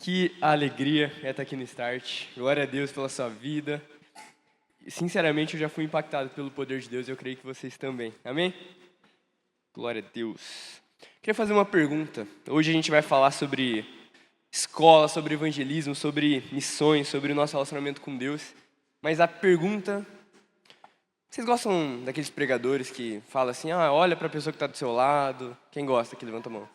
Que alegria é estar aqui no Start. Glória a Deus pela sua vida. Sinceramente, eu já fui impactado pelo poder de Deus e eu creio que vocês também. Amém? Glória a Deus. Queria fazer uma pergunta. Hoje a gente vai falar sobre escola, sobre evangelismo, sobre missões, sobre o nosso relacionamento com Deus. Mas a pergunta... Vocês gostam daqueles pregadores que falam assim, olha para a pessoa que está do seu lado. Quem gosta aqui? Levanta a mão.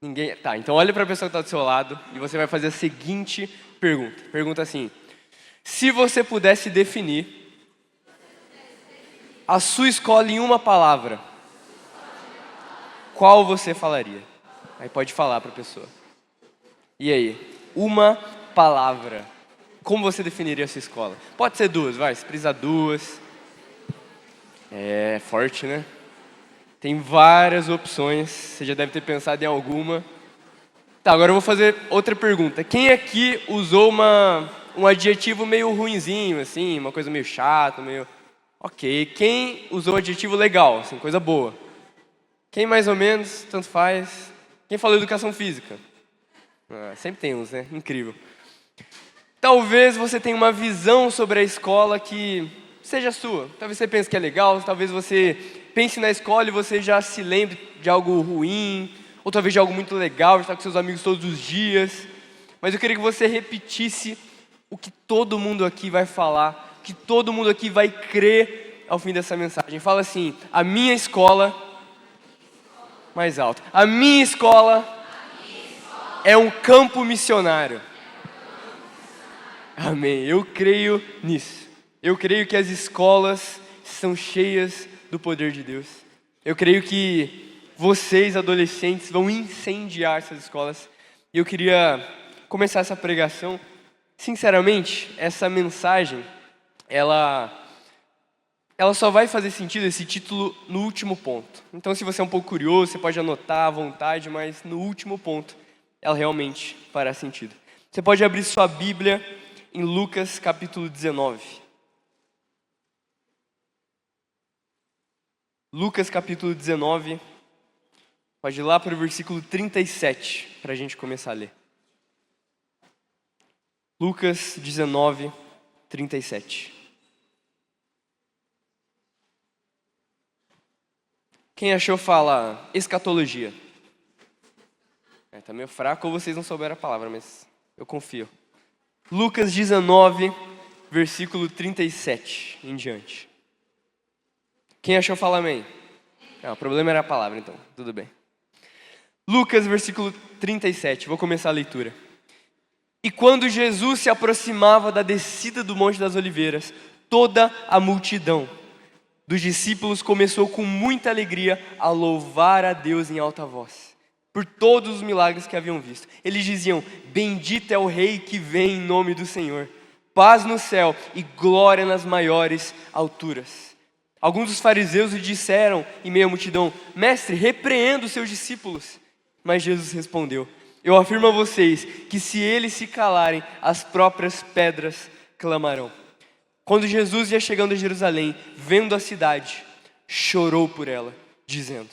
Ninguém? Tá, então olha para a pessoa que está do seu lado e você vai fazer a seguinte pergunta. Pergunta assim, se você pudesse definir a sua escola em uma palavra, qual você falaria? Aí pode falar para a pessoa. E aí? Uma palavra. Como você definiria a sua escola? Pode ser duas, vai, se precisar duas. É forte, né? Tem várias opções, você já deve ter pensado em alguma. Tá, agora eu vou fazer outra pergunta. Quem aqui usou um adjetivo meio ruinzinho, assim, uma coisa meio chata, meio... Ok. Quem usou um adjetivo legal, assim, coisa boa? Quem mais ou menos, tanto faz. Quem falou educação física? Sempre tem uns, né? Incrível. Talvez você tenha uma visão sobre a escola que seja sua. Talvez você pense que é legal, talvez você pense na escola e você já se lembre de algo ruim, ou talvez de algo muito legal, de estar com seus amigos todos os dias. Mas eu queria que você repetisse o que todo mundo aqui vai falar, o que todo mundo aqui vai crer ao fim dessa mensagem. Fala assim, a minha escola, mais alto, a minha escola é um campo missionário. Amém, eu creio nisso. Eu creio que as escolas são cheias do poder de Deus. Eu creio que vocês, adolescentes, vão incendiar essas escolas. E eu queria começar essa pregação. Sinceramente, essa mensagem, ela só vai fazer sentido, esse título, no último ponto. Então, se você é um pouco curioso, você pode anotar à vontade, mas no último ponto, ela realmente fará sentido. Você pode abrir sua Bíblia em Lucas capítulo 19. Lucas capítulo 19, pode ir lá para o versículo 37, para a gente começar a ler. Lucas 19, 37. Quem achou fala escatologia. Tá meio fraco ou vocês não souberam a palavra, mas eu confio. Lucas 19, versículo 37 em diante. Quem achou fala amém. O problema era a palavra, então, tudo bem. Lucas, versículo 37, vou começar a leitura. E quando Jesus se aproximava da descida do Monte das Oliveiras, toda a multidão dos discípulos começou com muita alegria a louvar a Deus em alta voz, por todos os milagres que haviam visto. Eles diziam, bendito é o Rei que vem em nome do Senhor, paz no céu e glória nas maiores alturas. Alguns dos fariseus lhe disseram em meio à multidão, mestre, repreenda os seus discípulos. Mas Jesus respondeu, eu afirmo a vocês que se eles se calarem, as próprias pedras clamarão. Quando Jesus ia chegando a Jerusalém, vendo a cidade, chorou por ela, dizendo,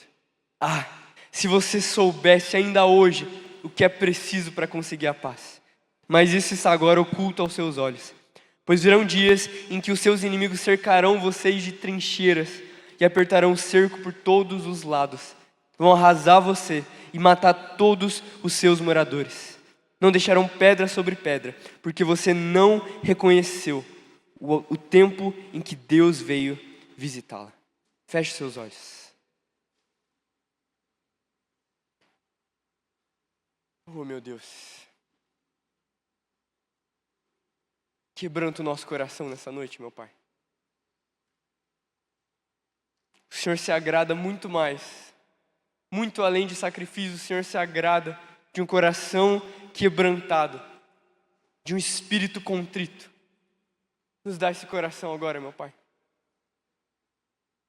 se você soubesse ainda hoje o que é preciso para conseguir a paz. Mas isso está agora oculto aos seus olhos. Pois virão dias em que os seus inimigos cercarão vocês de trincheiras e apertarão o cerco por todos os lados. Vão arrasar você e matar todos os seus moradores. Não deixarão pedra sobre pedra, porque você não reconheceu o tempo em que Deus veio visitá-la. Feche seus olhos. Oh, meu Deus. Quebranta o nosso coração nessa noite, meu Pai. O Senhor se agrada muito mais, muito além de sacrifício, o Senhor se agrada de um coração quebrantado, de um espírito contrito. Nos dá esse coração agora, meu Pai.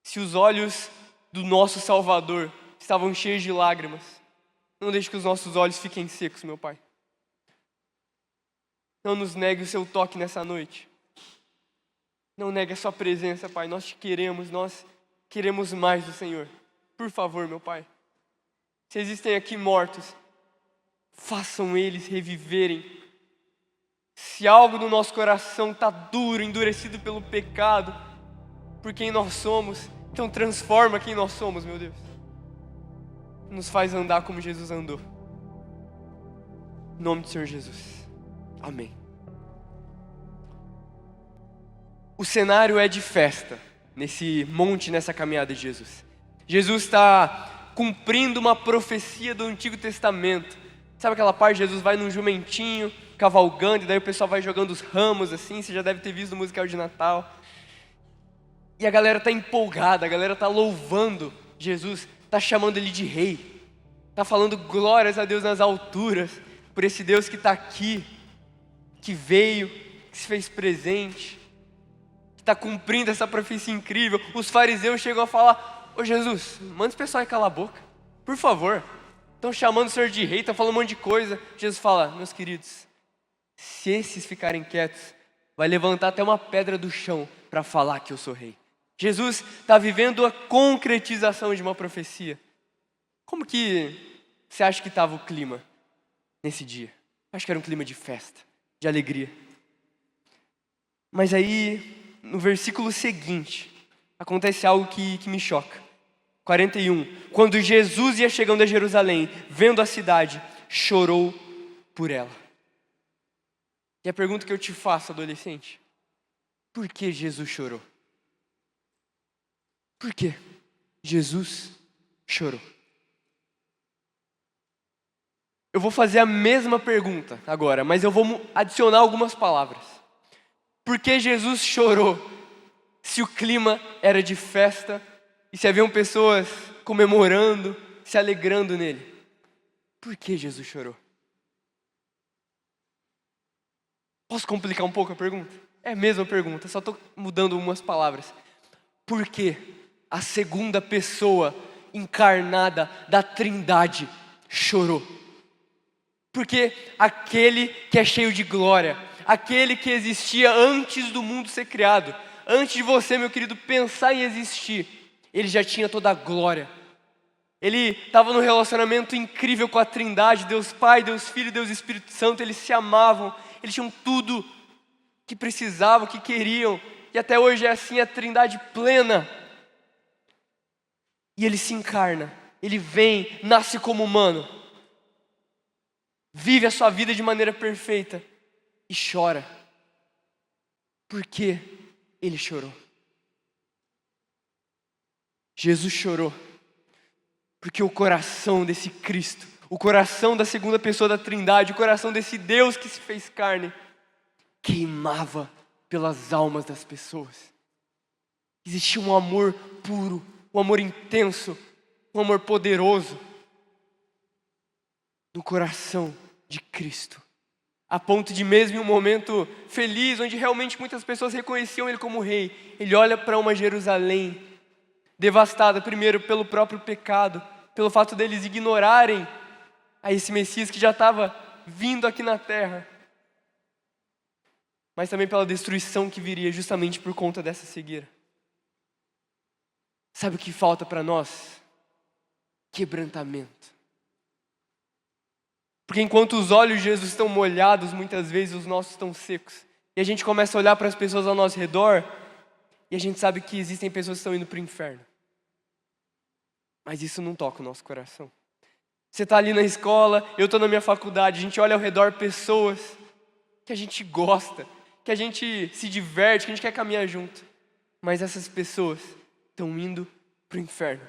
Se os olhos do nosso Salvador estavam cheios de lágrimas, não deixe que os nossos olhos fiquem secos, meu Pai. Não nos negue o seu toque nessa noite. Não negue a sua presença, Pai. Nós queremos mais do Senhor. Por favor, meu Pai. Se existem aqui mortos, façam eles reviverem Se algo no nosso coração está duro, endurecido pelo pecado, por quem nós somos, então transforma quem nós somos, meu Deus. Nos faz andar como Jesus andou. Em nome do Senhor Jesus. Amém. O cenário é de festa, nesse monte, nessa caminhada de Jesus. Jesus está cumprindo uma profecia do Antigo Testamento. Sabe aquela parte, Jesus vai num jumentinho, cavalgando, e daí o pessoal vai jogando os ramos assim, você já deve ter visto no musical de Natal. E a galera está empolgada, a galera está louvando Jesus, está chamando ele de rei, está falando glórias a Deus nas alturas, por esse Deus que está aqui, que veio, que se fez presente, que está cumprindo essa profecia incrível. Os fariseus chegam a falar: ô Jesus, manda esse pessoal aí calar a boca, por favor. Estão chamando o Senhor de rei, estão falando um monte de coisa. Jesus fala: meus queridos, se esses ficarem quietos, vai levantar até uma pedra do chão para falar que eu sou rei. Jesus está vivendo a concretização de uma profecia. Como que você acha que estava o clima nesse dia? Acho que era um clima de festa, de alegria. Mas aí, no versículo seguinte, acontece algo que me choca. 41. Quando Jesus ia chegando a Jerusalém, vendo a cidade, chorou por ela. E a pergunta que eu te faço, adolescente: por que Jesus chorou? Por que Jesus chorou? Eu vou fazer a mesma pergunta agora, mas eu vou adicionar algumas palavras. Por que Jesus chorou se o clima era de festa e se haviam pessoas comemorando, se alegrando nele? Por que Jesus chorou? Posso complicar um pouco a pergunta? É a mesma pergunta, só estou mudando umas palavras. Por que a segunda pessoa encarnada da Trindade chorou? Porque aquele que é cheio de glória, aquele que existia antes do mundo ser criado, antes de você, meu querido, pensar em existir, ele já tinha toda a glória. Ele estava num relacionamento incrível com a Trindade, Deus Pai, Deus Filho, Deus Espírito Santo. Eles se amavam, eles tinham tudo que precisavam, que queriam. E até hoje é assim, a Trindade plena. E ele se encarna, ele vem, nasce como humano, vive a sua vida de maneira perfeita e chora. Por que ele chorou? Jesus chorou porque o coração desse Cristo, o coração da segunda pessoa da Trindade, o coração desse Deus que se fez carne, queimava pelas almas das pessoas. Existia um amor puro, um amor intenso, um amor poderoso no coração de Cristo, a ponto de mesmo em um momento feliz, onde realmente muitas pessoas reconheciam Ele como rei, Ele olha para uma Jerusalém devastada primeiro pelo próprio pecado, pelo fato deles ignorarem a esse Messias que já estava vindo aqui na terra, mas também pela destruição que viria justamente por conta dessa cegueira. Sabe o que falta para nós? Quebrantamento. Porque enquanto os olhos de Jesus estão molhados, muitas vezes os nossos estão secos. E a gente começa a olhar para as pessoas ao nosso redor e a gente sabe que existem pessoas que estão indo para o inferno. Mas isso não toca o nosso coração. Você está ali na escola, eu estou na minha faculdade, a gente olha ao redor pessoas que a gente gosta, que a gente se diverte, que a gente quer caminhar junto. Mas essas pessoas estão indo para o inferno.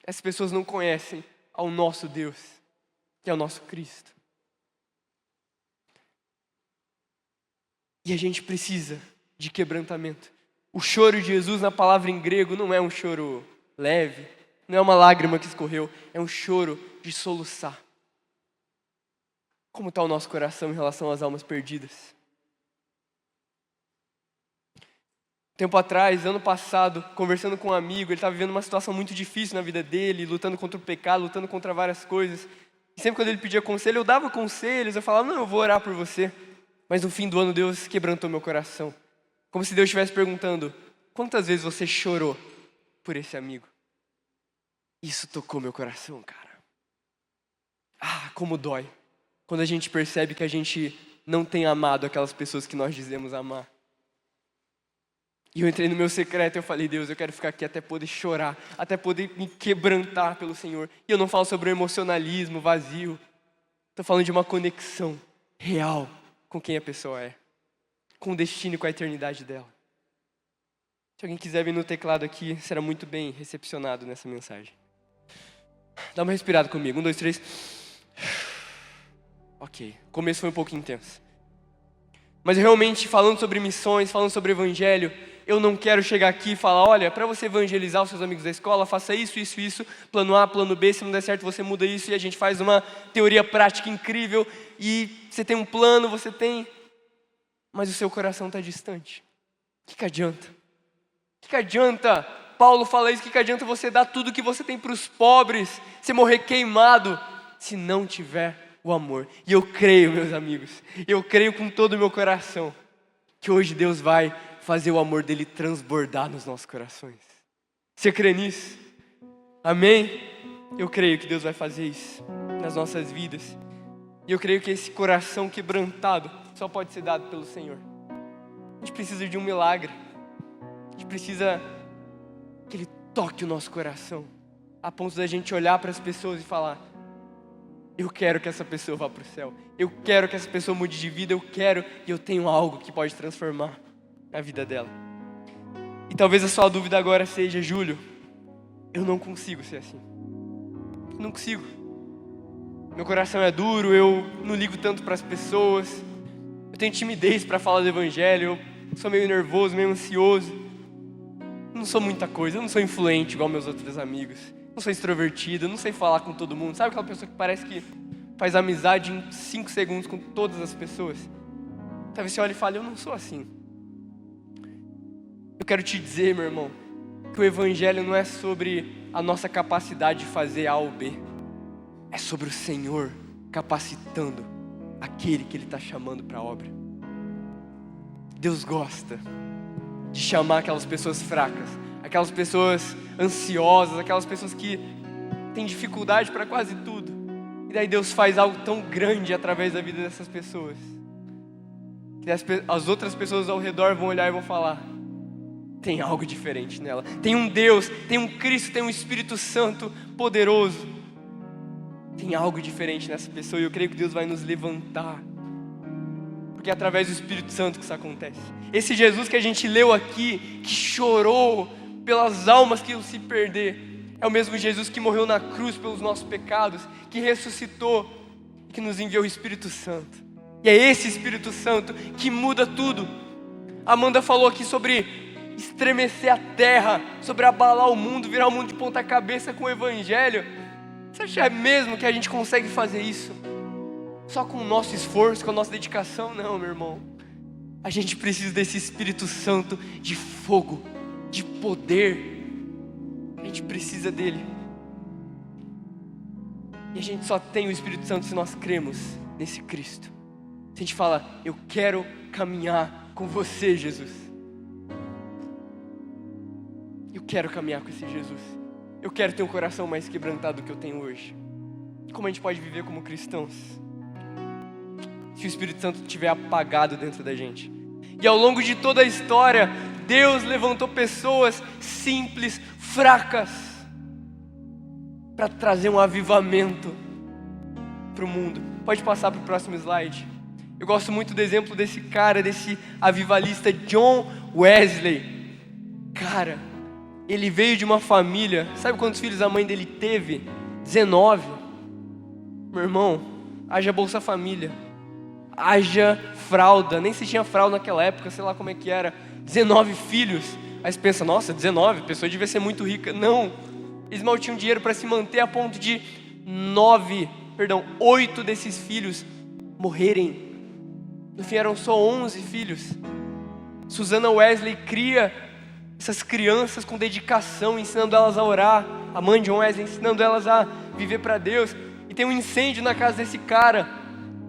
Essas pessoas não conhecem ao nosso Deus, que é o nosso Cristo. E a gente precisa de quebrantamento. O choro de Jesus, na palavra em grego, não é um choro leve, não é uma lágrima que escorreu, é um choro de soluçar. Como está o nosso coração em relação às almas perdidas? Tempo atrás, ano passado, conversando com um amigo, ele estava vivendo uma situação muito difícil na vida dele, lutando contra o pecado, lutando contra várias coisas. E sempre quando ele pedia conselho, eu dava conselhos, eu falava: não, eu vou orar por você. Mas no fim do ano, Deus quebrantou meu coração. Como se Deus estivesse perguntando: quantas vezes você chorou por esse amigo? Isso tocou meu coração, cara. Ah, como dói. Quando a gente percebe que a gente não tem amado aquelas pessoas que nós dizemos amar. E eu entrei no meu secreto e eu falei, Deus, eu quero ficar aqui até poder chorar, até poder me quebrantar pelo Senhor. E eu não falo sobre o emocionalismo vazio. Estou falando de uma conexão real com quem a pessoa é, com o destino e com a eternidade dela. Se alguém quiser vir no teclado aqui, será muito bem recepcionado nessa mensagem. Dá uma respirada comigo. 1, 2, 3. Ok, o começo foi um pouco intenso. Mas realmente, falando sobre missões, falando sobre evangelho, eu não quero chegar aqui e falar, olha, para você evangelizar os seus amigos da escola, faça isso, isso, isso, plano A, plano B, se não der certo você muda isso e a gente faz uma teoria prática incrível e você tem um plano, você tem, mas o seu coração está distante. O que adianta? O que adianta? Paulo fala isso, o que adianta você dar tudo que você tem para os pobres, você morrer queimado, se não tiver o amor. E eu creio, meus amigos, eu creio com todo o meu coração, que hoje Deus vai fazer o amor dele transbordar nos nossos corações. Você crê nisso? Amém? Eu creio que Deus vai fazer isso nas nossas vidas. E eu creio que esse coração quebrantado só pode ser dado pelo Senhor. A gente precisa de um milagre. A gente precisa que Ele toque o nosso coração, a ponto da gente olhar para as pessoas e falar, eu quero que essa pessoa vá para o céu. Eu quero que essa pessoa mude de vida. Eu quero e eu tenho algo que pode transformar a vida dela. E talvez a sua dúvida agora seja, Júlio, eu não consigo ser assim. Eu não consigo. Meu coração é duro, eu não ligo tanto para as pessoas. Eu tenho timidez para falar do evangelho, eu sou meio nervoso, meio ansioso. Eu não sou muita coisa, eu não sou influente igual meus outros amigos. Não sou extrovertido, não sei falar com todo mundo. Sabe aquela pessoa que parece que faz amizade em 5 segundos com todas as pessoas? Talvez você olhe e fale, eu não sou assim. Eu quero te dizer, meu irmão, que o evangelho não é sobre a nossa capacidade de fazer A ou B. É sobre o Senhor capacitando aquele que Ele está chamando para a obra. Deus gosta de chamar aquelas pessoas fracas, aquelas pessoas ansiosas, aquelas pessoas que têm dificuldade para quase tudo. E daí Deus faz algo tão grande através da vida dessas pessoas, que as outras pessoas ao redor vão olhar e vão falar, tem algo diferente nela. Tem um Deus, tem um Cristo, tem um Espírito Santo poderoso. Tem algo diferente nessa pessoa e eu creio que Deus vai nos levantar. Porque é através do Espírito Santo que isso acontece. Esse Jesus que a gente leu aqui, que chorou pelas almas que iam se perder, é o mesmo Jesus que morreu na cruz pelos nossos pecados, que ressuscitou e que nos enviou o Espírito Santo. E é esse Espírito Santo que muda tudo. A Amanda falou aqui sobre estremecer a terra, sobre abalar o mundo, virar o mundo de ponta cabeça com o evangelho. Você acha mesmo que a gente consegue fazer isso só com o nosso esforço, com a nossa dedicação? Não, meu irmão. A gente precisa desse Espírito Santo de fogo, de poder. A gente precisa dele. E a gente só tem o Espírito Santo se nós cremos nesse Cristo. Se a gente fala, eu quero caminhar com você, Jesus. Eu quero caminhar com esse Jesus. Eu quero ter um coração mais quebrantado do que eu tenho hoje. Como a gente pode viver como cristãos se o Espírito Santo estiver apagado dentro da gente? E ao longo de toda a história, Deus levantou pessoas simples, fracas, para trazer um avivamento para o mundo. Pode passar para o próximo slide. Eu gosto muito do exemplo desse cara, desse avivalista John Wesley. Cara, ele veio de uma família, sabe quantos filhos a mãe dele teve? 19. Meu irmão, haja Bolsa Família, haja fralda, nem se tinha fralda naquela época, sei lá como é que era. 19 filhos. Aí você pensa, nossa, 19, a pessoa devia ser muito rica. Não, eles mal tinham dinheiro para se manter a ponto de 8 desses filhos morrerem. No fim eram só 11 filhos. Susana Wesley cria essas crianças com dedicação, ensinando elas a orar. A mãe de John Wesley ensinando elas a viver para Deus. E tem um incêndio na casa desse cara,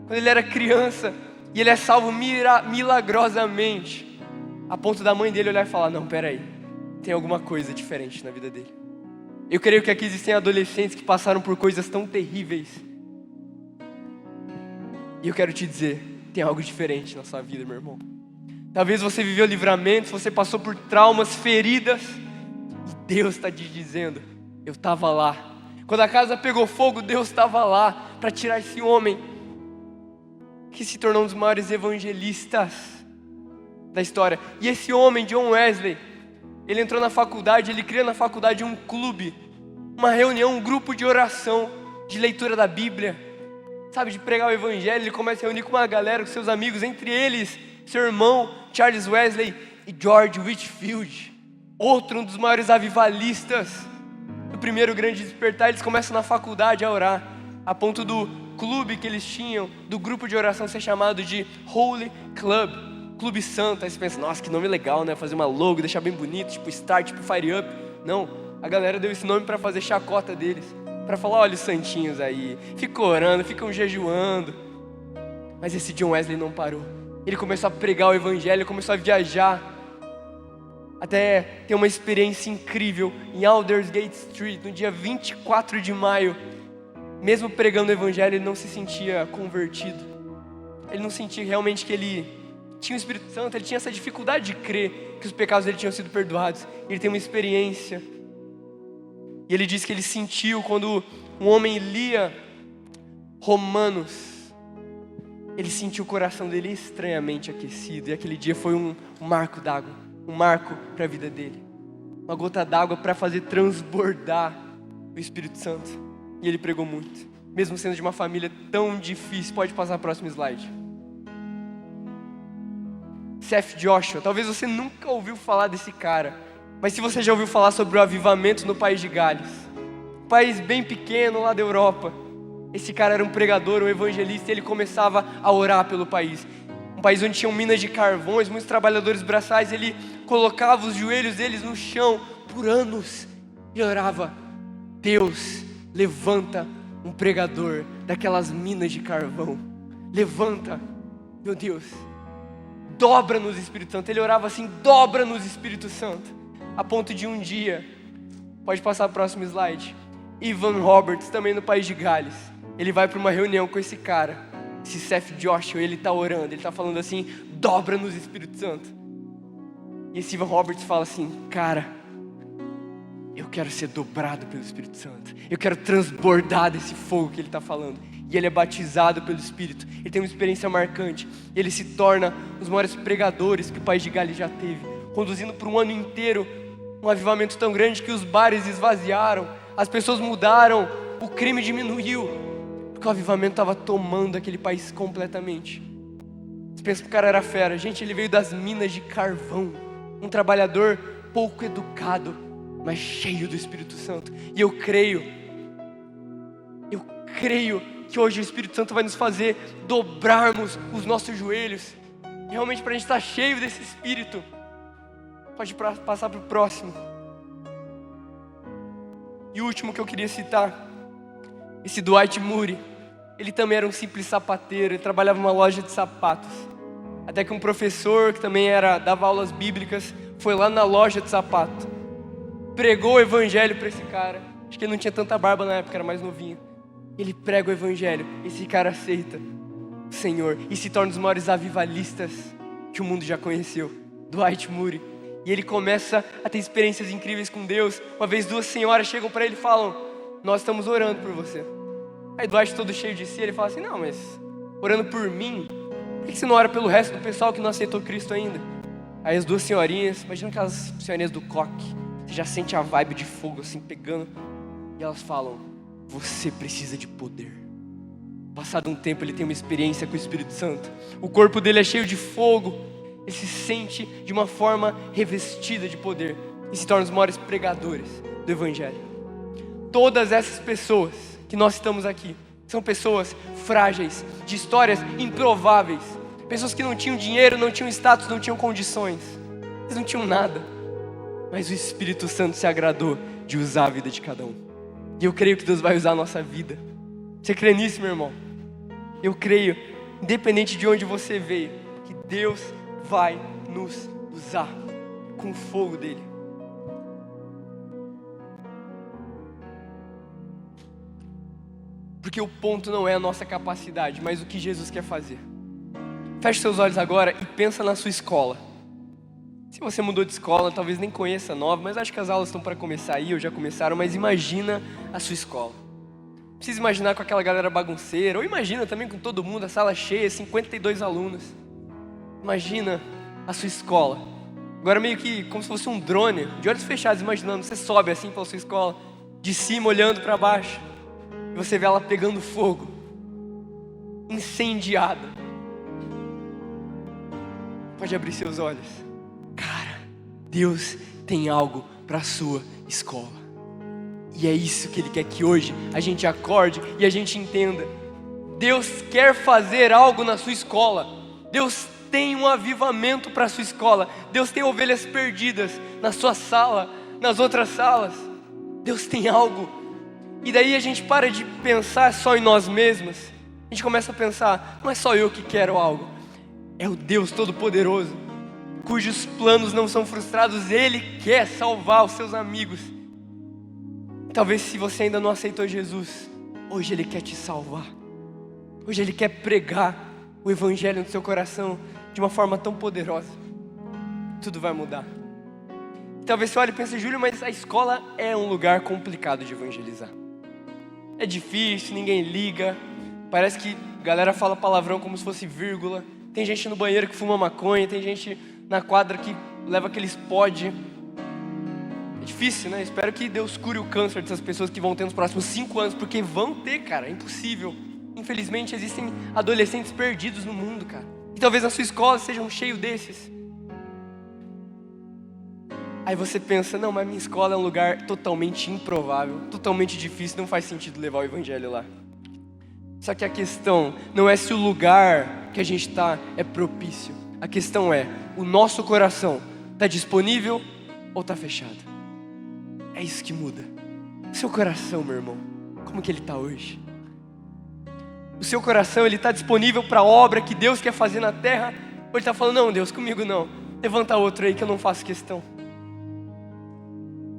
quando ele era criança. E ele é salvo milagrosamente, a ponto da mãe dele olhar e falar, não, peraí, tem alguma coisa diferente na vida dele. Eu creio que aqui existem adolescentes que passaram por coisas tão terríveis. E eu quero te dizer, tem algo diferente na sua vida, meu irmão. Talvez você viveu livramentos, você passou por traumas, feridas, e Deus está te dizendo, eu estava lá. Quando a casa pegou fogo, Deus estava lá para tirar esse homem que se tornou um dos maiores evangelistas da história. E esse homem, John Wesley, ele entrou na faculdade, ele cria na faculdade um clube, uma reunião, um grupo de oração, de leitura da Bíblia, sabe, de pregar o evangelho. Ele começa a reunir com uma galera, com seus amigos, entre eles, seu irmão, Charles Wesley e George Whitefield, outro um dos maiores avivalistas do primeiro grande despertar. Eles começam na faculdade a orar, a ponto do clube que eles tinham, do grupo de oração ser chamado de Holy Club, Clube Santo. Aí você pensa, nossa, que nome legal, né? Fazer uma logo, deixar bem bonito, tipo Start, tipo Fire Up. Não, a galera deu esse nome para fazer chacota deles, para falar, olha os santinhos aí, ficam orando, ficam jejuando. Mas esse John Wesley não parou. Ele começou a pregar o evangelho, começou a viajar, até ter uma experiência incrível em Aldersgate Street, no dia 24 de maio. Mesmo pregando o evangelho, ele não se sentia convertido. Ele não sentia realmente que ele tinha o Espírito Santo, ele tinha essa dificuldade de crer que os pecados dele tinham sido perdoados. Ele tem uma experiência. E ele diz que ele sentiu quando um homem lia Romanos, ele sentiu o coração dele estranhamente aquecido. E aquele dia foi um marco d'água, um marco para a vida dele. Uma gota d'água para fazer transbordar o Espírito Santo. E ele pregou muito, mesmo sendo de uma família tão difícil. Pode passar o próximo slide. Seth Joshua, talvez você nunca ouviu falar desse cara, mas se você já ouviu falar sobre o avivamento no país de Gales, um país bem pequeno lá da Europa, esse cara era um pregador, um evangelista, e ele começava a orar pelo país. Um país onde tinham minas de carvões, muitos trabalhadores braçais. Ele colocava os joelhos deles no chão por anos e orava, Deus, levanta um pregador daquelas minas de carvão. Levanta, meu Deus, dobra-nos Espírito Santo. Ele orava assim, dobra-nos Espírito Santo. A ponto de um dia, pode passar o próximo slide, Evan Roberts, também no país de Gales, ele vai para uma reunião com esse cara, esse Seth Joshua, ele está orando, ele está falando assim, dobra-nos Espírito Santo. E esse Evan Roberts fala assim, cara, eu quero ser dobrado pelo Espírito Santo, eu quero transbordar desse fogo que ele está falando. E ele é batizado pelo Espírito, ele tem uma experiência marcante, ele se torna um dos maiores pregadores que o país de Gales já teve, conduzindo por um ano inteiro um avivamento tão grande que os bares esvaziaram, as pessoas mudaram, o crime diminuiu, porque o avivamento estava tomando aquele país completamente. Você pensa que o cara era fera. Gente, ele veio das minas de carvão, um trabalhador pouco educado, mas cheio do Espírito Santo. E eu creio que hoje o Espírito Santo vai nos fazer dobrarmos os nossos joelhos, realmente para a gente estar cheio desse Espírito. Pode passar para o próximo. E o último que eu queria citar, esse Dwight Moody. Ele também era um simples sapateiro, ele trabalhava numa loja de sapatos. Até que um professor, que também dava aulas bíblicas, foi lá na loja de sapato, pregou o evangelho para esse cara. Acho que ele não tinha tanta barba na época, era mais novinho. Ele prega o evangelho, esse cara aceita o Senhor e se torna um dos maiores avivalistas que o mundo já conheceu, Dwight Moody. E ele começa a ter experiências incríveis com Deus. Uma vez duas senhoras chegam para ele e falam, nós estamos orando por você. Aí Dwight, todo cheio de si, ele fala assim, não, mas orando por mim, por que você não ora pelo resto do pessoal que não aceitou Cristo ainda? Aí as duas senhorinhas, imagina aquelas senhorinhas do coque, você já sente a vibe de fogo assim pegando, e elas falam, você precisa de poder. Passado um tempo ele tem uma experiência com o Espírito Santo, o corpo dele é cheio de fogo, ele se sente de uma forma revestida de poder e se torna os maiores pregadores do evangelho. Todas essas pessoas que nós estamos aqui são pessoas frágeis, de histórias improváveis, pessoas que não tinham dinheiro, não tinham status, não tinham condições, eles não tinham nada, mas o Espírito Santo se agradou de usar a vida de cada um. E eu creio que Deus vai usar a nossa vida. Você crê nisso, meu irmão? Eu creio, independente de onde você veio, que Deus vai nos usar com o fogo dele. Porque o ponto não é a nossa capacidade, mas o que Jesus quer fazer. Feche seus olhos agora e pensa na sua escola. Se você mudou de escola, talvez nem conheça a nova, mas acho que as aulas estão para começar aí, ou já começaram, mas imagina a sua escola. Precisa imaginar com aquela galera bagunceira, ou imagina também com todo mundo, a sala cheia, 52 alunos. Imagina a sua escola. Agora meio que como se fosse um drone, de olhos fechados, imaginando, você sobe assim pela sua escola, de cima olhando para baixo, e você vê ela pegando fogo, incendiada. Pode abrir seus olhos. Cara, Deus tem algo para a sua escola. E é isso que Ele quer que hoje a gente acorde e a gente entenda. Deus quer fazer algo na sua escola. Deus tem um avivamento para a sua escola. Deus tem ovelhas perdidas na sua sala, nas outras salas. Deus tem algo. E daí a gente para de pensar só em nós mesmos. A gente começa a pensar, não é só eu que quero algo. É o Deus Todo-Poderoso, cujos planos não são frustrados. Ele quer salvar os seus amigos. Talvez se você ainda não aceitou Jesus, hoje Ele quer te salvar. Hoje Ele quer pregar o Evangelho no seu coração de uma forma tão poderosa. Tudo vai mudar. Talvez você olhe e pense, Júlio, mas a escola é um lugar complicado de evangelizar. É difícil, ninguém liga. Parece que a galera fala palavrão como se fosse vírgula. Tem gente no banheiro que fuma maconha, tem gente na quadra que leva aqueles pod. É difícil, né? Espero que Deus cure o câncer dessas pessoas que vão ter nos próximos 5 anos, porque vão ter, cara, é impossível. Infelizmente existem adolescentes perdidos no mundo, cara. E talvez na sua escola sejam cheios desses. Aí você pensa, não, mas minha escola é um lugar totalmente improvável, totalmente difícil, não faz sentido levar o evangelho lá. Só que a questão não é se o lugar que a gente está é propício. A questão é, o nosso coração está disponível ou está fechado? É isso que muda. O seu coração, meu irmão, como que ele está hoje? O seu coração, ele está disponível para a obra que Deus quer fazer na terra? Ou ele está falando, não, Deus, comigo não. Levanta outro aí que eu não faço questão.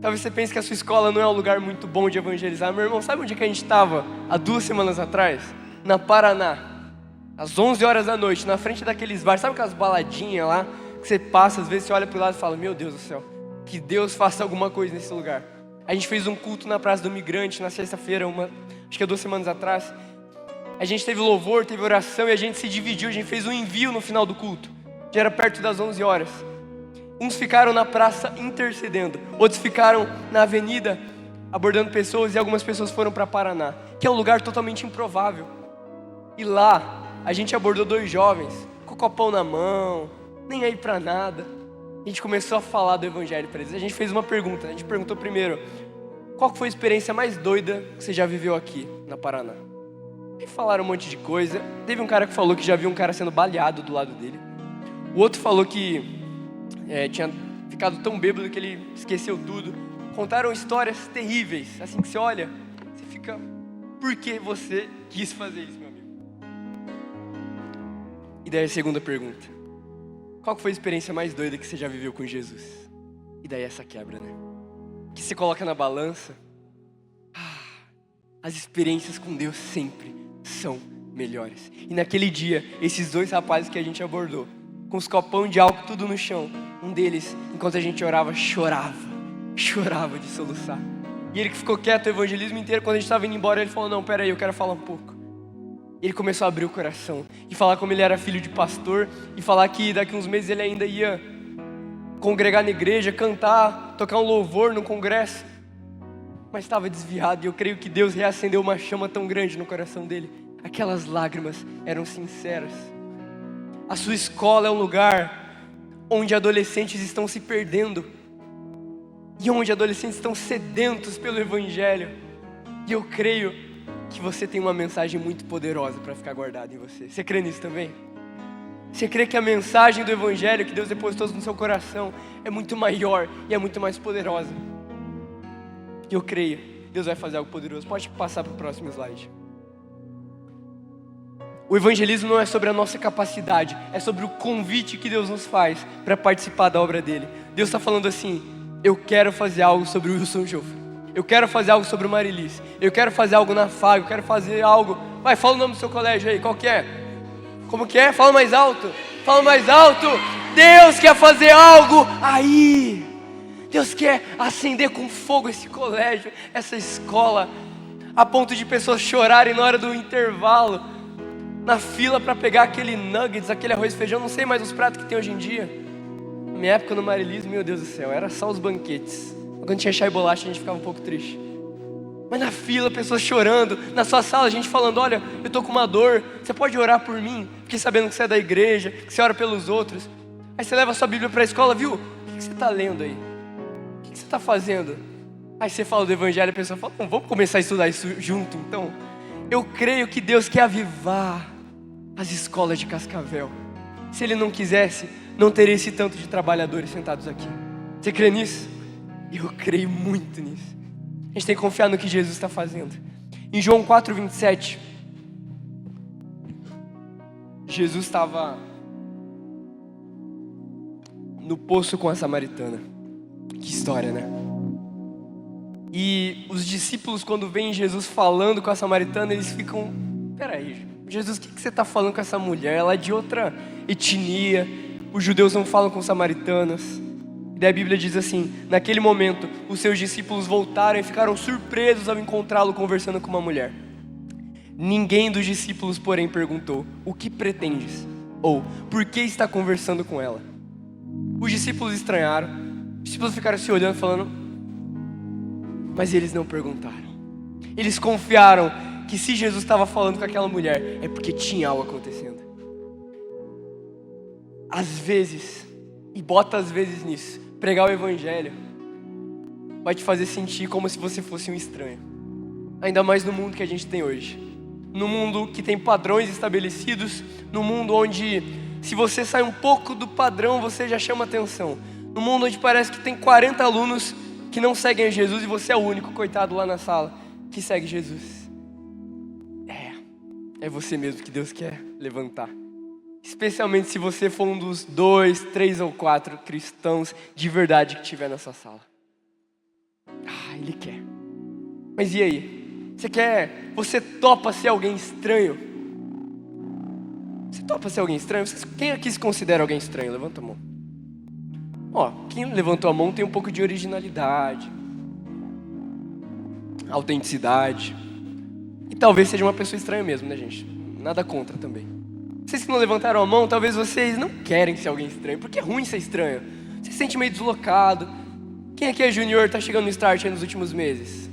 Talvez você pense que a sua escola não é um lugar muito bom de evangelizar. Meu irmão, sabe onde que a gente estava há 2 semanas atrás? Na Paraná, às 11 horas da noite, na frente daqueles bares. Sabe aquelas baladinhas lá, que você passa, às vezes você olha para o lado e fala, meu Deus do céu, que Deus faça alguma coisa nesse lugar. A gente fez um culto na Praça do Migrante, na sexta-feira, acho que há 2 semanas atrás. A gente teve louvor, teve oração e a gente se dividiu, a gente fez um envio no final do culto. Já era perto das 11 horas. Uns ficaram na praça intercedendo, outros ficaram na avenida abordando pessoas e algumas pessoas foram para Paraná, que é um lugar totalmente improvável. E lá a gente abordou 2 jovens, com o copão na mão, nem aí para nada. A gente começou a falar do evangelho para eles. A gente fez uma pergunta, a gente perguntou primeiro, qual foi a experiência mais doida que você já viveu aqui na Paraná? E falaram um monte de coisa. Teve um cara que falou que já viu um cara sendo baleado do lado dele. O outro falou que tinha ficado tão bêbado que ele esqueceu tudo. Contaram histórias terríveis, assim que você olha, você fica, por que você quis fazer isso, meu amigo? E daí a segunda pergunta, qual foi a experiência mais doida que você já viveu com Jesus? E daí essa quebra, né? Que você coloca na balança, as experiências com Deus sempre são melhores. E naquele dia, esses 2 rapazes que a gente abordou, com os copão de álcool tudo no chão, um deles, enquanto a gente orava, chorava de soluçar. E ele que ficou quieto o evangelismo inteiro, quando a gente estava indo embora, ele falou, não, peraí, eu quero falar um pouco. E ele começou a abrir o coração, e falar como ele era filho de pastor, e falar que daqui uns meses ele ainda ia congregar na igreja, cantar, tocar um louvor no congresso. Mas estava desviado, e eu creio que Deus reacendeu uma chama tão grande no coração dele. Aquelas lágrimas eram sinceras. A sua escola é um lugar onde adolescentes estão se perdendo. E onde adolescentes estão sedentos pelo evangelho. E eu creio que você tem uma mensagem muito poderosa para ficar guardada em você. Você crê nisso também? Você crê que a mensagem do evangelho que Deus depositou no seu coração é muito maior e é muito mais poderosa? E eu creio, Deus vai fazer algo poderoso. Pode passar para o próximo slide. O evangelismo não é sobre a nossa capacidade, é sobre o convite que Deus nos faz para participar da obra dele. Deus está falando assim, eu quero fazer algo sobre o Wilson Joffre, eu quero fazer algo sobre o Marilis, eu quero fazer algo na FAG, eu quero fazer algo... Vai, fala o nome do seu colégio aí, qual que é? Como que é? Fala mais alto. Fala mais alto. Deus quer fazer algo aí. Deus quer acender com fogo esse colégio, essa escola, a ponto de pessoas chorarem na hora do intervalo, na fila para pegar aquele nuggets, aquele arroz e feijão, não sei mais os pratos que tem hoje em dia. Na minha época no Marilis, meu Deus do céu, era só os banquetes. Quando tinha chá e bolacha a gente ficava um pouco triste. Mas na fila, pessoas chorando, na sua sala a gente falando, olha, eu tô com uma dor, você pode orar por mim? Fiquei sabendo que você é da igreja, que você ora pelos outros. Aí você leva a sua Bíblia para a escola, viu? O que você está lendo aí? O que você está fazendo? Aí você fala do evangelho e a pessoa fala, vamos começar a estudar isso junto então. Eu creio que Deus quer avivar as escolas de Cascavel. Se Ele não quisesse, não teria esse tanto de trabalhadores sentados aqui. Você crê nisso? Eu creio muito nisso. A gente tem que confiar no que Jesus está fazendo. Em João 4:27, Jesus estava no poço com a samaritana. Que história, né? E os discípulos, quando veem Jesus falando com a samaritana, eles ficam, peraí, Jesus, o que você está falando com essa mulher? Ela é de outra etnia, os judeus não falam com samaritanos. E daí a Bíblia diz assim, naquele momento, os seus discípulos voltaram e ficaram surpresos ao encontrá-lo conversando com uma mulher. Ninguém dos discípulos, porém, perguntou, o que pretendes? Ou, por que está conversando com ela? Os discípulos estranharam, os discípulos ficaram se olhando falando, mas eles não perguntaram. Eles confiaram que se Jesus estava falando com aquela mulher, é porque tinha algo acontecendo. Às vezes, e bota às vezes nisso, pregar o evangelho vai te fazer sentir como se você fosse um estranho. Ainda mais no mundo que a gente tem hoje. No mundo que tem padrões estabelecidos, no mundo onde se você sai um pouco do padrão, você já chama atenção. No mundo onde parece que tem 40 alunos que não seguem a Jesus e você é o único, coitado, lá na sala, que segue Jesus. É você mesmo que Deus quer levantar. Especialmente se você for um dos 2, 3 ou 4 cristãos de verdade que estiver nessa sala. Ele quer. Mas e aí? Você topa ser alguém estranho? Você topa ser alguém estranho? Quem aqui se considera alguém estranho? Levanta a mão. Quem levantou a mão tem um pouco de originalidade, autenticidade. E talvez seja uma pessoa estranha mesmo, né, gente? Nada contra também. Vocês que não levantaram a mão, talvez vocês não querem ser alguém estranho, porque é ruim ser estranho. Você se sente meio deslocado. Quem aqui é junior, tá chegando no start aí nos últimos meses?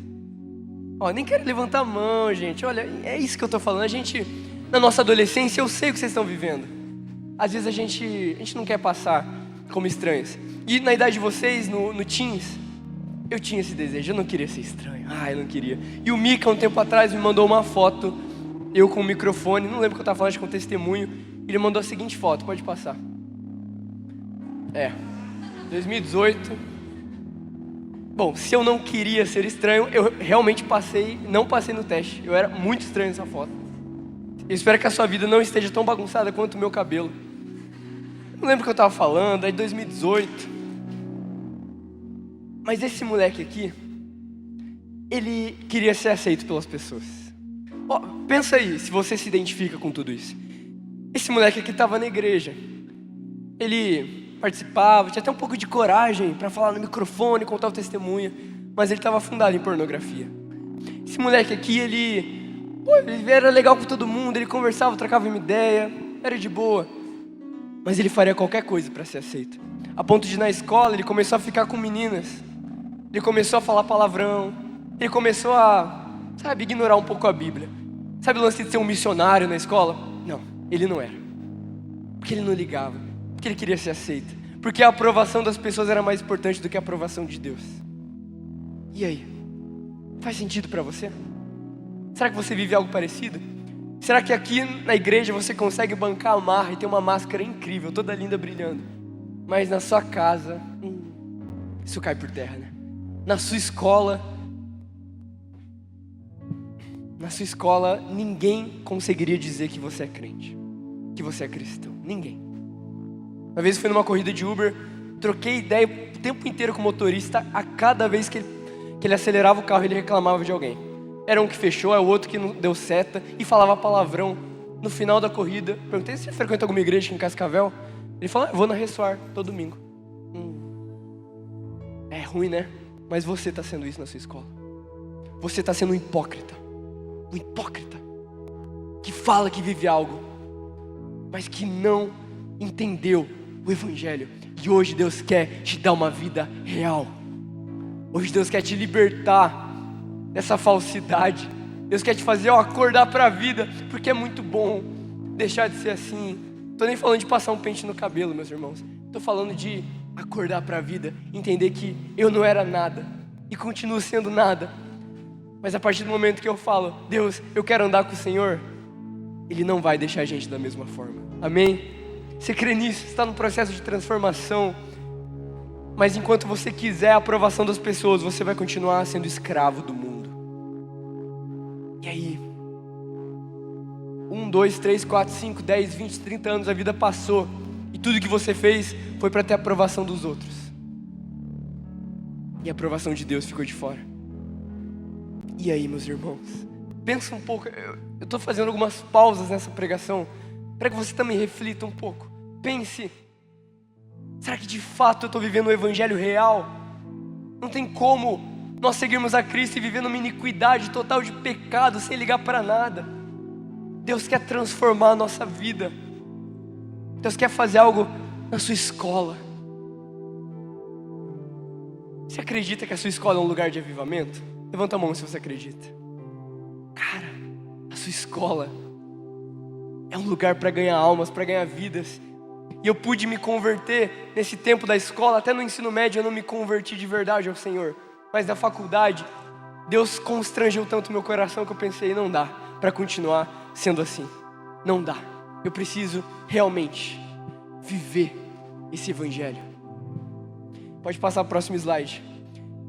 Nem quero levantar a mão, gente. Olha, é isso que eu tô falando. A gente, na nossa adolescência, eu sei o que vocês estão vivendo. Às vezes a gente não quer passar como estranhos. E na idade de vocês, no teens, eu tinha esse desejo, eu não queria ser estranho. Eu não queria. E o Mika, um tempo atrás, me mandou uma foto, eu com o microfone, não lembro o que eu estava falando, acho que com testemunho. Ele mandou a seguinte foto, pode passar. 2018. Bom, se eu não queria ser estranho, eu realmente não passei no teste. Eu era muito estranho nessa foto. Eu espero que a sua vida não esteja tão bagunçada quanto o meu cabelo. Não lembro o que eu estava falando, é de 2018. Mas esse moleque aqui, ele queria ser aceito pelas pessoas. Pensa aí, se você se identifica com tudo isso. Esse moleque aqui estava na igreja. Ele participava, tinha até um pouco de coragem para falar no microfone, contar o testemunho. Mas ele estava afundado em pornografia. Esse moleque aqui, ele era legal com todo mundo, ele conversava, trocava uma ideia, era de boa. Mas ele faria qualquer coisa para ser aceito. A ponto de na escola ele começou a ficar com meninas. Ele começou a falar palavrão. Ele começou a, ignorar um pouco a Bíblia. Sabe o lance de ser um missionário na escola? Não, ele não era. Porque ele não ligava. Porque ele queria ser aceito. Porque a aprovação das pessoas era mais importante do que a aprovação de Deus. E aí? Faz sentido para você? Será que você vive algo parecido? Será que aqui na igreja você consegue bancar a marra e ter uma máscara incrível, toda linda, brilhando? Mas na sua casa, isso cai por terra, né? Na sua escola, ninguém conseguiria dizer que você é crente, que você é cristão. Ninguém. Uma vez eu fui numa corrida de Uber, troquei ideia o tempo inteiro com o motorista. A cada vez que ele acelerava o carro, ele reclamava de alguém. Era um que fechou, é o outro que não deu seta e falava palavrão no final da corrida, perguntei se você frequenta alguma igreja aqui em Cascavel. Ele falou, eu vou na Ressoar todo domingo. É ruim, né? Mas você está sendo isso na sua escola. Você está sendo um hipócrita. Um hipócrita. Que fala que vive algo, mas que não entendeu o Evangelho. E hoje Deus quer te dar uma vida real. Hoje Deus quer te libertar dessa falsidade. Deus quer te fazer acordar para a vida, porque é muito bom deixar de ser assim. Estou nem falando de passar um pente no cabelo, meus irmãos. Estou falando de acordar para a vida, entender que eu não era nada e continuo sendo nada. Mas a partir do momento que eu falo, Deus, eu quero andar com o Senhor, Ele não vai deixar a gente da mesma forma. Amém? Você crê nisso? Você está no processo de transformação. Mas enquanto você quiser a aprovação das pessoas, você vai continuar sendo escravo do mundo. E aí? 1, 2, 3, 4, 5, 10, 20, 30 anos, a vida passou. E tudo que você fez foi para ter a aprovação dos outros. E a aprovação de Deus ficou de fora. E aí, meus irmãos? Pensa um pouco. Eu estou fazendo algumas pausas nessa pregação para que você também reflita um pouco. Pense. Será que de fato eu estou vivendo o Evangelho real? Não tem como nós seguirmos a Cristo e viver numa iniquidade total de pecado sem ligar para nada. Deus quer transformar a nossa vida. Deus quer fazer algo na sua escola. Você acredita que a sua escola é um lugar de avivamento? Levanta a mão se você acredita. Cara, a sua escola é um lugar para ganhar almas, para ganhar vidas. E eu pude me converter nesse tempo da escola. Até no ensino médio eu não me converti de verdade ao Senhor. Mas na faculdade, Deus constrangeu tanto meu coração que eu pensei, não dá para continuar sendo assim. Não dá. Eu preciso realmente viver esse Evangelho. Pode passar para o próximo slide.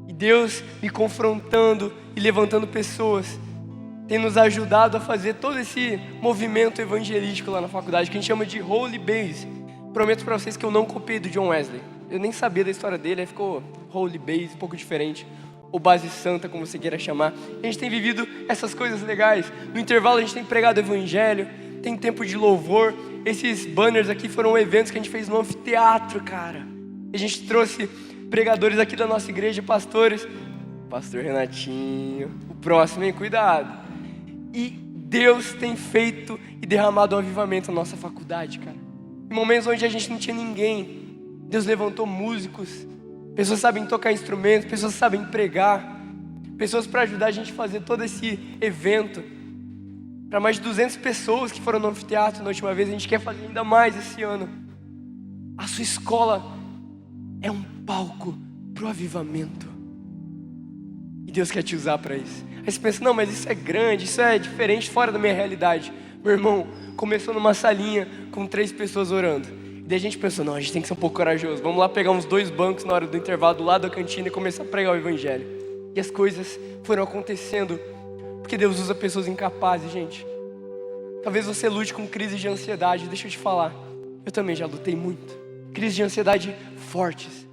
E Deus me confrontando e levantando pessoas tem nos ajudado a fazer todo esse movimento evangelístico lá na faculdade, que a gente chama de Holy Base. Prometo para vocês que eu não copiei do John Wesley. Eu nem sabia da história dele, aí ficou Holy Base, um pouco diferente. Ou Base Santa, como você queira chamar. A gente tem vivido essas coisas legais. No intervalo a gente tem pregado o Evangelho, tem tempo de louvor. Esses banners aqui foram eventos que a gente fez no anfiteatro, cara. A gente trouxe pregadores aqui da nossa igreja, pastores. Pastor Renatinho, o próximo, hein? Cuidado. E Deus tem feito e derramado um avivamento na nossa faculdade, cara. Em momentos onde a gente não tinha ninguém, Deus levantou músicos, pessoas sabem tocar instrumentos, pessoas sabem pregar, pessoas para ajudar a gente a fazer todo esse evento. Para mais de 200 pessoas que foram no anfiteatro na última vez, a gente quer fazer ainda mais esse ano. A sua escola é um palco para o avivamento. E Deus quer te usar para isso. Aí você pensa, não, mas isso é grande, isso é diferente, fora da minha realidade. Meu irmão, começou numa salinha com 3 pessoas orando. E daí a gente pensou, não, a gente tem que ser um pouco corajoso. Vamos lá pegar uns 2 bancos na hora do intervalo do lado da cantina e começar a pregar o Evangelho. E as coisas foram acontecendo, porque Deus usa pessoas incapazes, gente. Talvez você lute com crise de ansiedade, deixa eu te falar. Eu também já lutei muito. Crises de ansiedade fortes.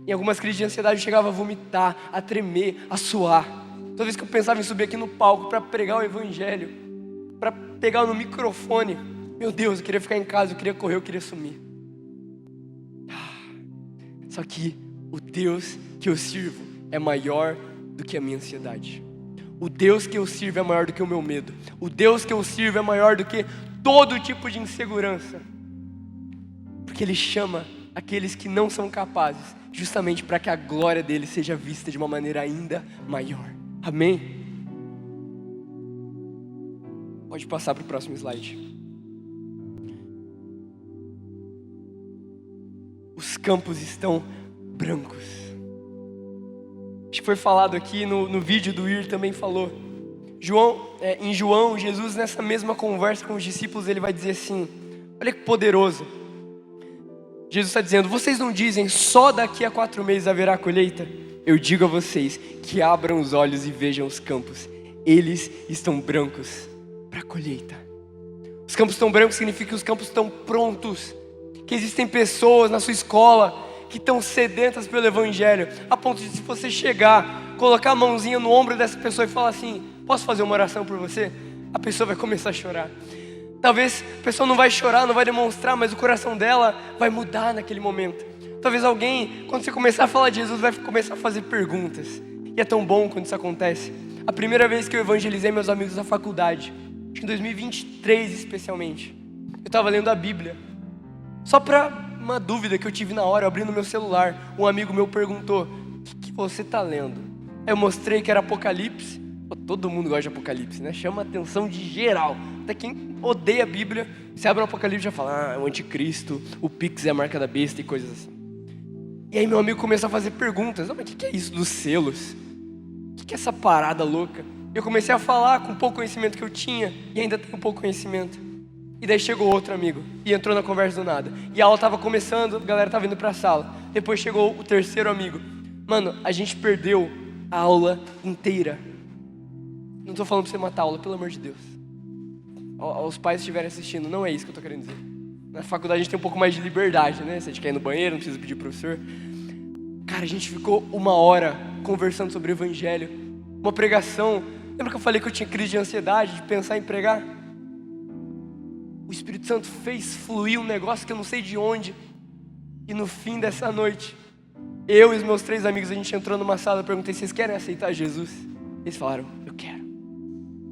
Em algumas crises de ansiedade eu chegava a vomitar, a tremer, a suar. Toda vez que eu pensava em subir aqui no palco para pregar o Evangelho, para pegar no microfone, meu Deus, eu queria ficar em casa, eu queria correr, eu queria sumir. Só que o Deus que eu sirvo é maior do que a minha ansiedade. O Deus que eu sirvo é maior do que o meu medo. O Deus que eu sirvo é maior do que todo tipo de insegurança. Porque Ele chama aqueles que não são capazes, justamente para que a glória dele seja vista de uma maneira ainda maior. Amém? Pode passar para o próximo slide. Os campos estão brancos. Acho que foi falado aqui no vídeo do Ir também falou. Em João, Jesus nessa mesma conversa com os discípulos, ele vai dizer assim, olha que poderoso. Jesus está dizendo, vocês não dizem só daqui a 4 meses haverá colheita? Eu digo a vocês que abram os olhos e vejam os campos. Eles estão brancos para a colheita. Os campos estão brancos significa que os campos estão prontos. Que existem pessoas na sua escola que estão sedentas pelo Evangelho. A ponto de se você chegar, colocar a mãozinha no ombro dessa pessoa e falar assim, posso fazer uma oração por você? A pessoa vai começar a chorar. Talvez a pessoa não vai chorar, não vai demonstrar, mas o coração dela vai mudar naquele momento. Talvez alguém, quando você começar a falar de Jesus, vai começar a fazer perguntas. E é tão bom quando isso acontece. A primeira vez que eu evangelizei meus amigos da faculdade, acho que em 2023 especialmente, eu estava lendo a Bíblia. Só para uma dúvida que eu tive na hora, abrindo meu celular, um amigo meu perguntou: o que você está lendo? Aí eu mostrei que era Apocalipse. Pô, todo mundo gosta de Apocalipse, né? Chama a atenção de geral. Até quem odeia a Bíblia, você abre o Apocalipse e já fala: é o anticristo, o Pix é a marca da besta e coisas assim. E aí meu amigo começou a fazer perguntas: mas o que é isso dos selos? O que é essa parada louca? Eu comecei a falar com o pouco conhecimento que eu tinha, e ainda tenho pouco conhecimento. E daí chegou outro amigo, e entrou na conversa do nada. E a aula estava começando, a galera estava indo para a sala. Depois chegou o terceiro amigo. Mano, a gente perdeu a aula inteira. Não estou falando para você matar a aula, pelo amor de Deus. Os pais que estiverem assistindo, não é isso que eu estou querendo dizer. Na faculdade a gente tem um pouco mais de liberdade, né? Se a gente quer ir no banheiro, não precisa pedir pro professor. Cara, a gente ficou 1 hora conversando sobre o evangelho. Uma pregação. Lembra que eu falei que eu tinha crise de ansiedade, de pensar em pregar? O Espírito Santo fez fluir um negócio que eu não sei de onde. E no fim dessa noite, eu e os meus 3 amigos, a gente entrou numa sala e perguntei: vocês querem aceitar Jesus? Eles falaram: eu quero.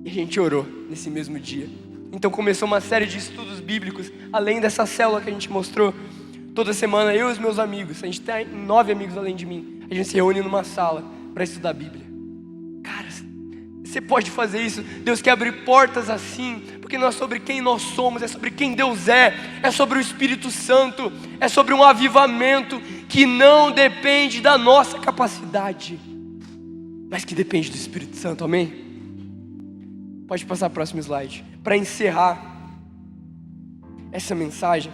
E a gente orou nesse mesmo dia. Então começou uma série de estudos bíblicos, além dessa célula que a gente mostrou. Toda semana eu e os meus amigos, a gente tem 9 amigos além de mim, a gente se reúne numa sala para estudar a Bíblia. Cara, você pode fazer isso. Deus quer abrir portas assim, porque não é sobre quem nós somos, é sobre quem Deus é sobre o Espírito Santo, é sobre um avivamento que não depende da nossa capacidade, mas que depende do Espírito Santo, amém? Pode passar o próximo slide. Para encerrar essa mensagem,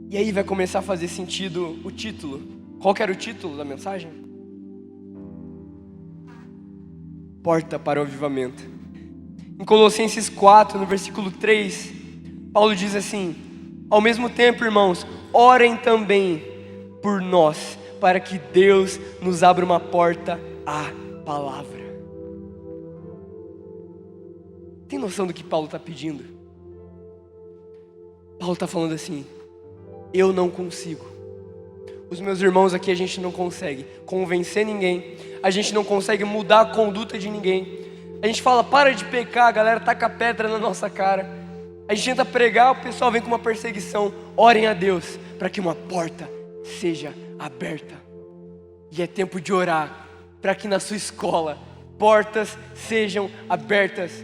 e aí vai começar a fazer sentido o título. Qual que era o título da mensagem? Porta para o avivamento. Em Colossenses 4, no versículo 3, Paulo diz assim: ao mesmo tempo, irmãos, orem também por nós, para que Deus nos abra uma porta à palavra. Tem noção do que Paulo está pedindo? Paulo está falando assim: eu não consigo. Os meus irmãos aqui, a gente não consegue convencer ninguém. A gente não consegue mudar a conduta de ninguém. A gente fala: para de pecar, a galera taca pedra na nossa cara. A gente tenta pregar, o pessoal vem com uma perseguição. Orem a Deus para que uma porta seja aberta. E é tempo de orar para que na sua escola portas sejam abertas.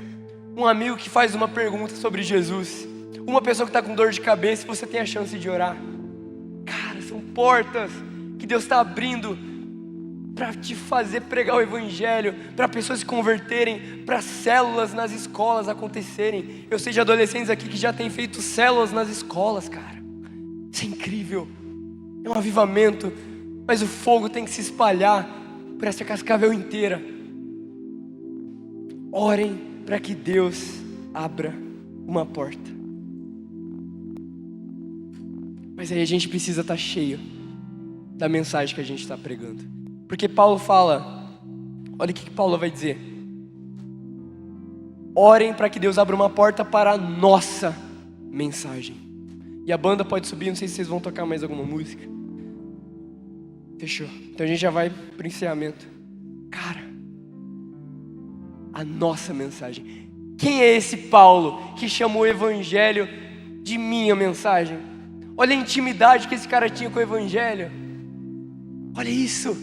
Um amigo que faz uma pergunta sobre Jesus, uma pessoa que está com dor de cabeça, você tem a chance de orar. Cara, são portas que Deus está abrindo para te fazer pregar o evangelho, para pessoas se converterem, para células nas escolas acontecerem. Eu sei de adolescentes aqui que já têm feito células nas escolas, cara. Isso é incrível. É um avivamento, mas o fogo tem que se espalhar por essa Cascavel inteira. Orem para que Deus abra uma porta. Mas aí a gente precisa estar cheio da mensagem que a gente está pregando. Porque Paulo fala, olha o que Paulo vai dizer: orem para que Deus abra uma porta para a nossa mensagem. E a banda pode subir, não sei se vocês vão tocar mais alguma música. Fechou. Então a gente já vai para o encerramento. Cara, a nossa mensagem. Quem é esse Paulo que chamou o evangelho de minha mensagem? Olha a intimidade que esse cara tinha com o evangelho. Olha isso.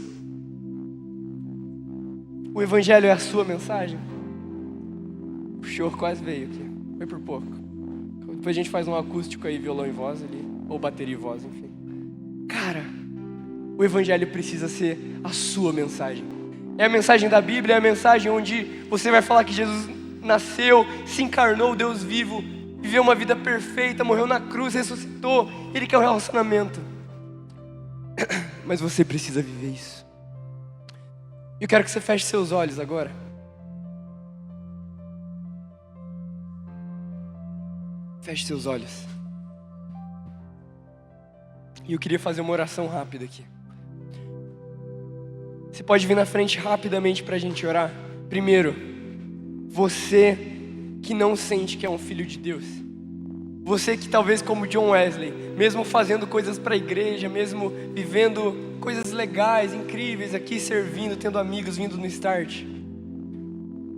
O evangelho é a sua mensagem? O show quase veio aqui. Foi por pouco. Depois a gente faz um acústico aí, violão e voz ali. Ou bateria e voz, enfim. Cara, o evangelho precisa ser a sua mensagem. É a mensagem da Bíblia, é a mensagem onde você vai falar que Jesus nasceu, se encarnou, Deus vivo, viveu uma vida perfeita, morreu na cruz, ressuscitou. Ele quer um relacionamento. Mas você precisa viver isso. Eu quero que você feche seus olhos agora. Feche seus olhos. E eu queria fazer uma oração rápida aqui. Você pode vir na frente rapidamente para a gente orar? Primeiro, Você que não sente que é um filho de Deus. Você que talvez como John Wesley, mesmo fazendo coisas para a igreja, mesmo vivendo coisas legais, incríveis aqui, servindo, tendo amigos vindo no Start,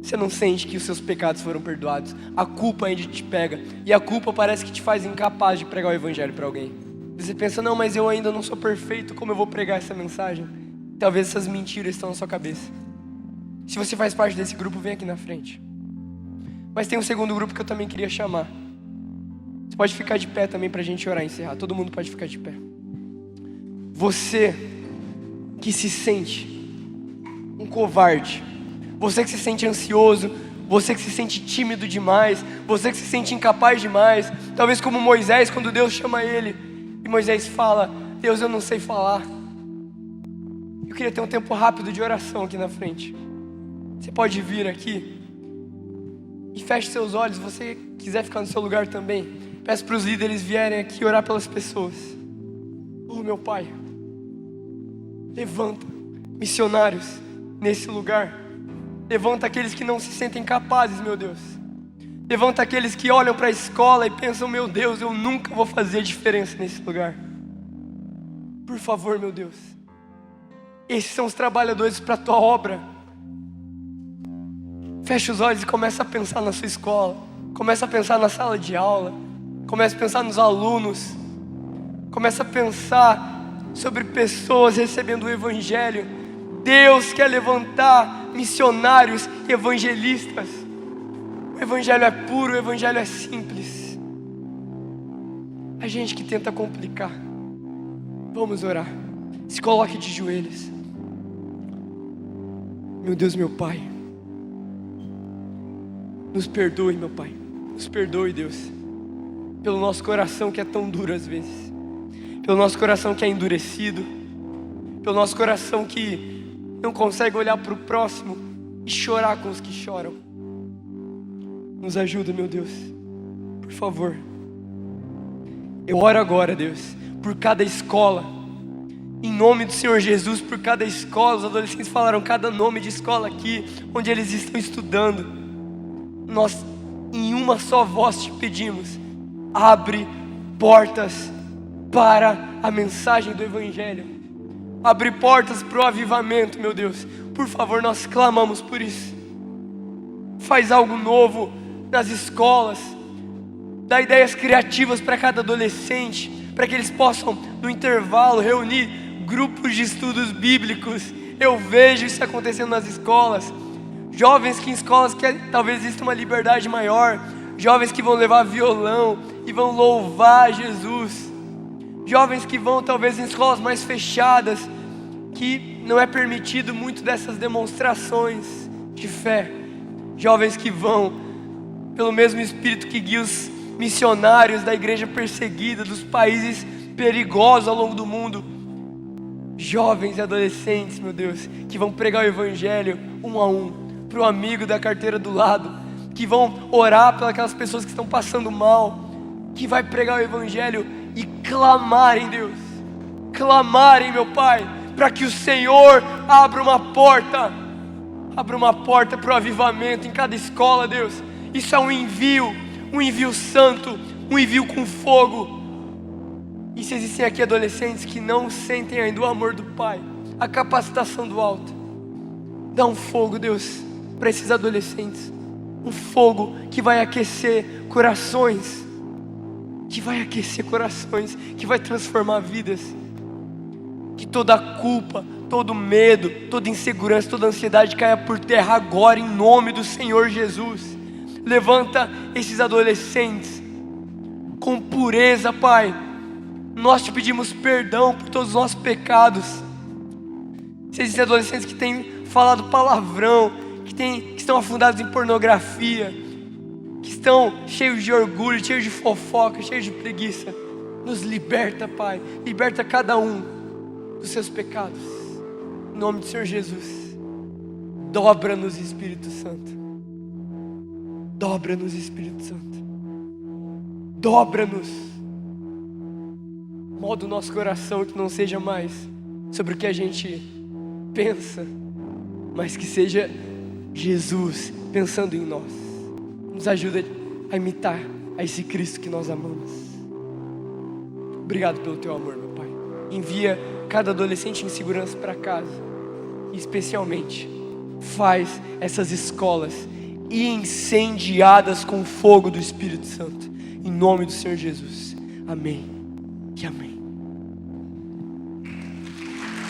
você não sente que os seus pecados foram perdoados. A culpa ainda te pega. E a culpa parece que te faz incapaz de pregar o evangelho para alguém. Você pensa, não, mas eu ainda não sou perfeito, como eu vou pregar essa mensagem? Talvez essas mentiras estão na sua cabeça. Se você faz parte desse grupo, vem aqui na frente. Mas tem um segundo grupo que eu também queria chamar. Você pode ficar de pé também para a gente orar e encerrar. Todo mundo pode ficar de pé. Você que se sente um covarde, você que se sente ansioso, você que se sente tímido demais, você que se sente incapaz demais, talvez como Moisés, quando Deus chama ele, e Moisés fala, Deus, eu não sei falar. Eu queria ter um tempo rápido de oração aqui na frente. Você pode vir aqui e feche seus olhos, se você quiser ficar no seu lugar também. Peço para os líderes vierem aqui orar pelas pessoas. Oh, meu Pai, levanta missionários nesse lugar. Levanta aqueles que não se sentem capazes, meu Deus. Levanta aqueles que olham para a escola e pensam, meu Deus, eu nunca vou fazer diferença nesse lugar. Por favor, meu Deus. Esses são os trabalhadores para a tua obra. Fecha os olhos e começa a pensar na sua escola. Começa a pensar na sala de aula. Começa a pensar nos alunos. Começa a pensar sobre pessoas recebendo o evangelho. Deus quer levantar missionários e evangelistas. O evangelho é puro, o evangelho é simples. A gente que tenta complicar. Vamos orar. Se coloque de joelhos. Meu Deus, meu Pai, nos perdoe, meu Pai. Nos perdoe, Deus, pelo nosso coração que é tão duro às vezes, pelo nosso coração que é endurecido, pelo nosso coração que não consegue olhar para o próximo e chorar com os que choram. Nos ajuda, meu Deus, por favor. Eu oro agora, Deus, por cada escola, em nome do Senhor Jesus, por cada escola. Os adolescentes falaram cada nome de escola aqui, onde eles estão estudando. Nós, em uma só voz, te pedimos: abre portas para a mensagem do Evangelho. Abre portas para o avivamento, meu Deus. Por favor, nós clamamos por isso. Faz algo novo nas escolas. Dá ideias criativas para cada adolescente, para que eles possam, no intervalo, reunir grupos de estudos bíblicos. Eu vejo isso acontecendo nas escolas. Jovens que em escolas que talvez exista uma liberdade maior. Jovens que vão levar violão e vão louvar Jesus. Jovens que vão talvez em escolas mais fechadas, que não é permitido muito dessas demonstrações de fé. Jovens que vão pelo mesmo Espírito que guia os missionários da igreja perseguida, dos países perigosos ao longo do mundo. Jovens e adolescentes, meu Deus, que vão pregar o Evangelho um a um, para o amigo da carteira do lado, que vão orar pelas aquelas pessoas que estão passando mal, que vai pregar o Evangelho e clamarem, Deus, clamarem, meu Pai, para que o Senhor abra uma porta para o avivamento em cada escola, Deus. Isso é um envio santo, um envio com fogo. E se existem aqui adolescentes que não sentem ainda o amor do Pai, a capacitação do alto, dá um fogo, Deus, para esses adolescentes. Um fogo que vai aquecer corações, que vai transformar vidas. Que toda culpa, todo medo, toda insegurança, toda ansiedade caia por terra agora, em nome do Senhor Jesus. Levanta esses adolescentes com pureza, Pai. Nós te pedimos perdão por todos os nossos pecados. Se existem adolescentes que têm falado palavrão, que estão afundados em pornografia, que estão cheios de orgulho, cheios de fofoca, cheios de preguiça, nos liberta, Pai. Liberta cada um dos seus pecados. Em nome do Senhor Jesus. Dobra-nos, Espírito Santo. Dobra-nos, Espírito Santo. Dobra-nos. Molda o nosso coração, que não seja mais sobre o que a gente pensa, mas que seja Jesus pensando em nós. Nos ajuda a imitar a esse Cristo que nós amamos. Obrigado pelo teu amor, meu Pai. Envia cada adolescente em segurança para casa. E especialmente, faz essas escolas incendiadas com o fogo do Espírito Santo. Em nome do Senhor Jesus. Amém e amém.